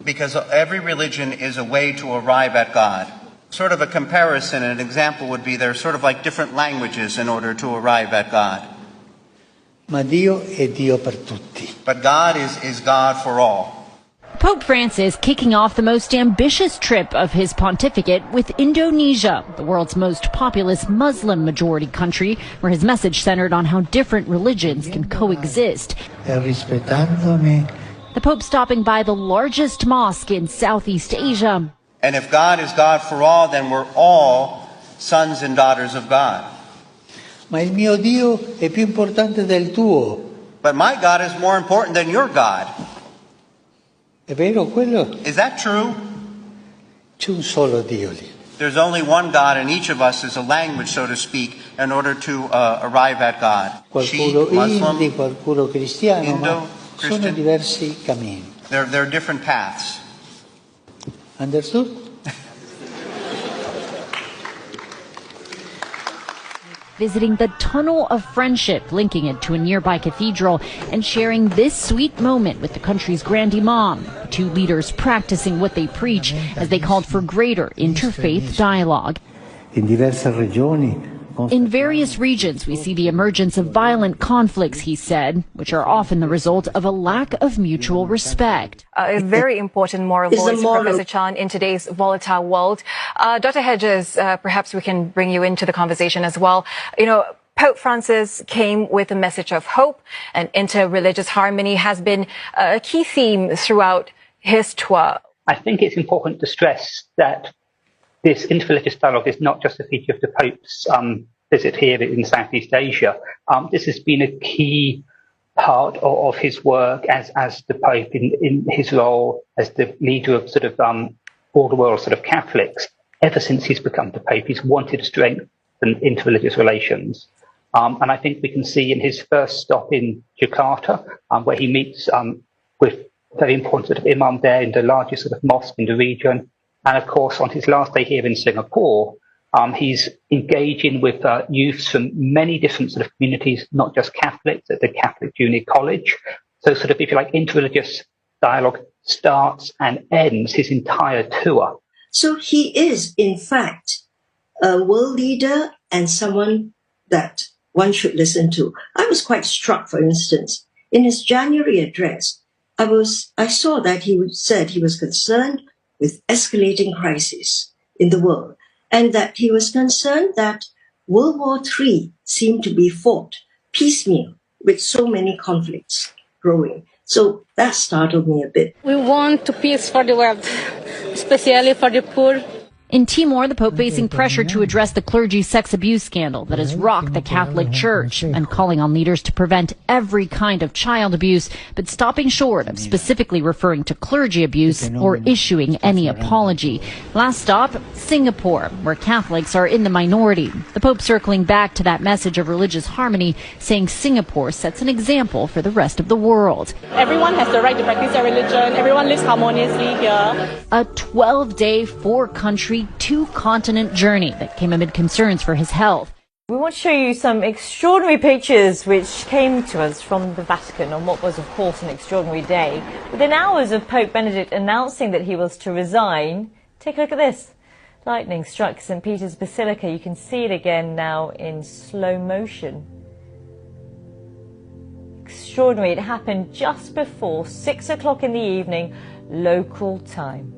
Because every religion is a way to arrive at God. Sort of a comparison, an example would be they're sort of like different languages in order to arrive at God. Ma Dio è Dio per tutti. But God is God for all. Pope Francis kicking off the most ambitious trip of his pontificate with Indonesia, the world's most populous Muslim-majority country, where his message centered on how different religions can coexist. The Pope stopping by the largest mosque in Southeast Asia. And if God is God for all, then we're all sons and daughters of God. Ma il mio Dio è più importante del tuo. But my God is more important than your God. È vero quello? Is that true? C'è un solo Dio lì. There's only one God, and each of us is a language, so to speak, in order to arrive at God. Qualcuno Muslim, Indi, qualcuno cristiano, Indo, ma Christian. sono diversi cammini. There are different paths. Understood? Visiting the Tunnel of Friendship, linking it to a nearby cathedral, and sharing this sweet moment with the country's Grand Imam, the two leaders practicing what they preach as they called for greater interfaith dialogue. In diverse regioni. In various regions, we see the emergence of violent conflicts, he said, which are often the result of a lack of mutual respect. A very important moral voice, Professor Chan, in today's volatile world. Dr. Hedges, perhaps we can bring you into the conversation as well. You know, Pope Francis came with a message of hope, and interreligious harmony has been a key theme throughout his tour. I think it's important to stress that this interreligious dialogue is not just a feature of the Pope's visit here in Southeast Asia. This has been a key part of his work as the Pope in his role as the leader of sort of all the world sort of Catholics. Ever since he's become the Pope, he's wanted to strengthen interreligious relations. And I think we can see in his first stop in Jakarta, where he meets with very important sort of imam there in the largest sort of mosque in the region. And of course, on his last day here in Singapore, he's engaging with youths from many different sort of communities, not just Catholics, at the Catholic Junior College. So sort of, if you like, interreligious dialogue starts and ends his entire tour. So he is, in fact, a world leader and someone that one should listen to. I was quite struck, for instance, in his January address, I saw that he said he was concerned with escalating crisis in the world, and that he was concerned that World War III seemed to be fought piecemeal with so many conflicts growing. So that startled me a bit. We want peace for the world, especially for the poor. In Timor, the Pope facing pressure to address the clergy sex abuse scandal that has rocked the Catholic Church and calling on leaders to prevent every kind of child abuse, but stopping short of specifically referring to clergy abuse or issuing any apology. Last stop, Singapore, where Catholics are in the minority. The Pope circling back to that message of religious harmony, saying Singapore sets an example for the rest of the world. Everyone has the right to practice their religion. Everyone lives harmoniously here. A 12-day, 4-country, 2-continent journey that came amid concerns for his health. We want to show you some extraordinary pictures which came to us from the Vatican on what was, of course, an extraordinary day. Within hours of Pope Benedict announcing that he was to resign, take a look at this. Lightning struck St. Peter's Basilica. You can see it again now in slow motion. Extraordinary. It happened just before 6 o'clock in the evening, local time.